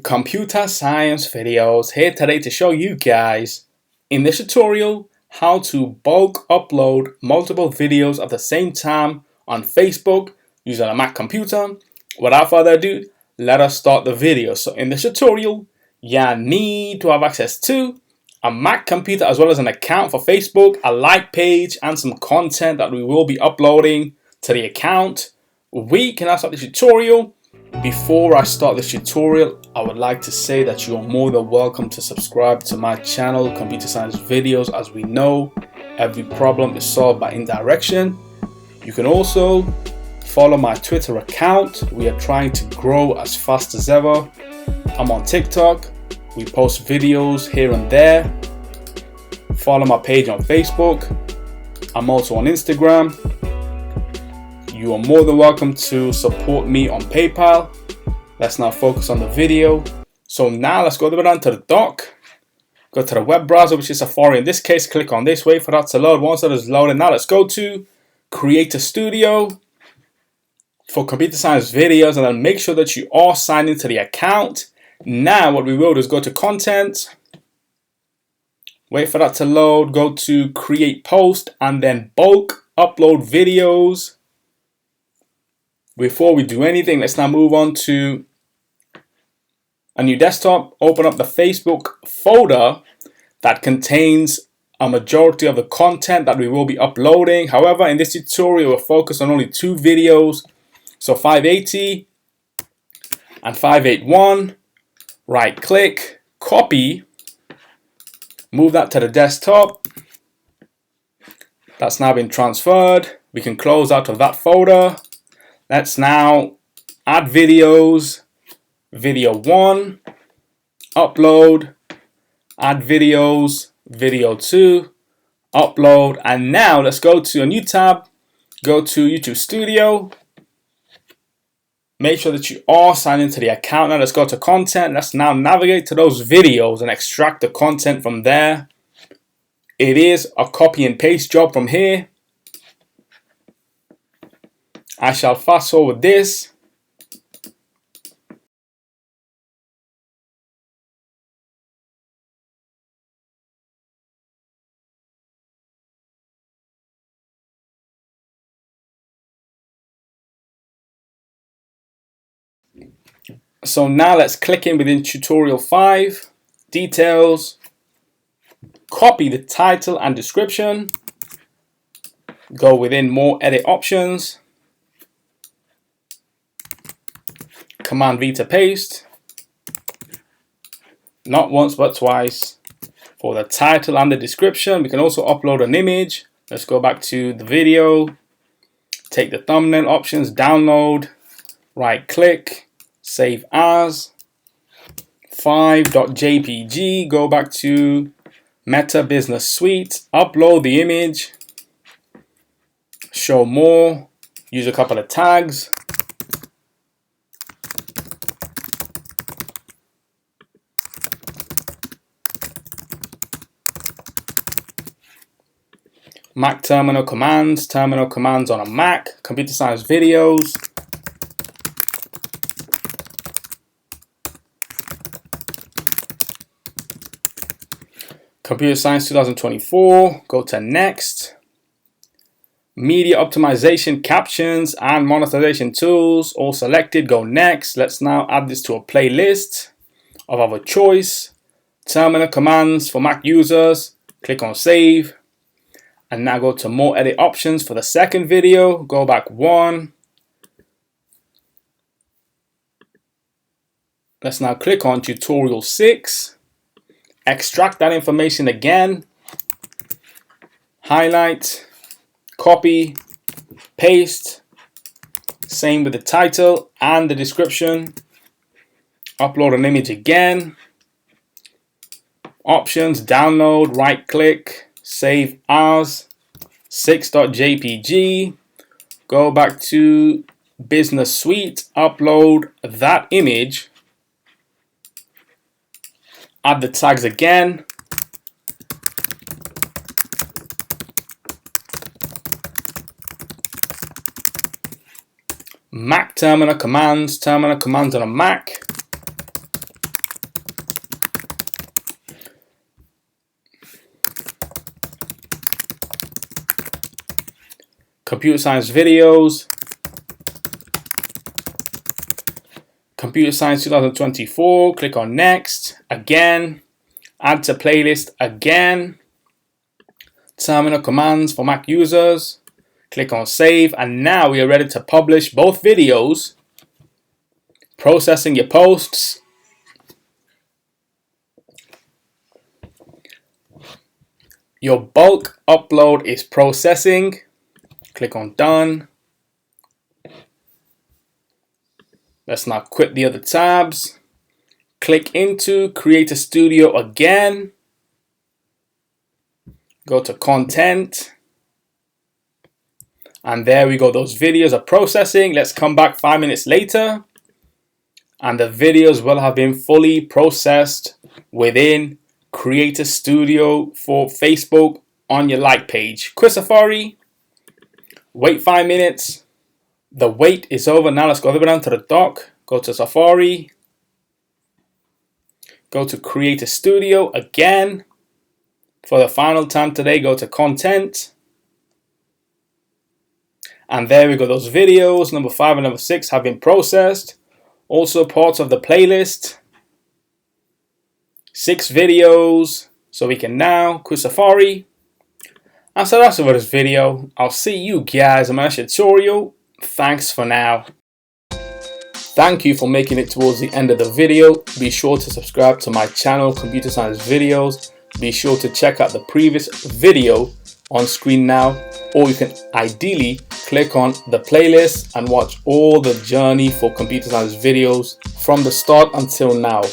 Computer science videos here today to show you guys in this tutorial how to bulk upload multiple videos at the same time on Facebook using a Mac computer. Without further ado, let us start the video. So in this tutorial, you need to have access to a Mac computer as well as an account for Facebook, a like page, and some content that we will be uploading to the account. We can now start the tutorial. Before I start this tutorial, I would like to say that you are more than welcome to subscribe to my channel, Computer Science Videos. As we know, every problem is solved by indirection. You can also follow my Twitter account. We are trying to grow as fast as ever. I'm on TikTok. We post videos here and there. Follow my page on Facebook. I'm also on Instagram. You are more than welcome to support me on PayPal. Let's now focus on the video. So now let's go down to the dock. Go to the web browser, which is Safari. In this case, click on this, wait for that to load. Once that is loaded, now let's go to Create a Studio for Computer Science Videos, and then make sure that you are signed into the account. Now what we will do is go to Content, wait for that to load, go to Create Post, and then Bulk Upload Videos. Before we do anything, let's now move on to a new desktop. Open up the Facebook folder that contains a majority of the content that we will be uploading. However, in this tutorial, we'll focus on only two videos. So 580 and 581. Right click, copy, move that to the desktop. That's now been transferred. We can close out of that folder. Let's now add videos, video 1, upload, add videos, video 2, upload, and now let's go to a new tab, go to YouTube Studio, make sure that you are signed into the account. Now let's go to content, let's now navigate to those videos and extract the content from there. It is a copy and paste job from here. I shall fast forward this. So now let's click in within tutorial 5, details, copy the title and description, go within more edit options, Command V to paste, not once but twice for the title and the description. We can also upload an image. Let's go back to the video, take the thumbnail options, download, right click, save as, 5.jpg, go back to Meta Business Suite, upload the image, show more, use a couple of tags. Mac terminal commands on a Mac, Computer Science Videos. Computer Science 2024, go to Next. Media optimization, captions, and monetization tools, all selected, go Next. Let's now add this to a playlist of our choice. Terminal commands for Mac users, click on Save. And now go to more edit options for the second video. Go back 1. Let's now click on tutorial 6. Extract that information again. Highlight, copy, paste. Same with the title and the description. Upload an image again. Options, download, right click. Save as 6.jpg, go back to Business Suite, upload that image, add the tags again, Mac terminal commands on a Mac, Computer Science Videos, Computer Science 2024, click on Next, again, Add to Playlist again, Terminal Commands for Mac users, click on Save, and now we are ready to publish both videos. Processing your posts. Your bulk upload is processing. Click on Done. Let's now quit the other tabs. Click into Creator Studio again. Go to Content. And there we go. Those videos are processing. Let's come back 5 minutes later. And the videos will have been fully processed within Creator Studio for Facebook on your like page. Quit Safari. Wait 5 minutes. The wait is over. Now let's go down to the dock. Go to Safari. Go to Creator Studio again. For the final time today, go to Content. And there we go. Those videos, number 5 and number 6, have been processed. Also parts of the playlist. 6 videos. So we can now quit Safari. And so that's it for this video. I'll see you guys in my next tutorial. Thanks for now. Thank you for making it towards the end of the video. Be sure to subscribe to my channel, Computer Science Videos. Be sure to check out the previous video on screen now, or you can ideally click on the playlist and watch all the journey for Computer Science Videos from the start until now.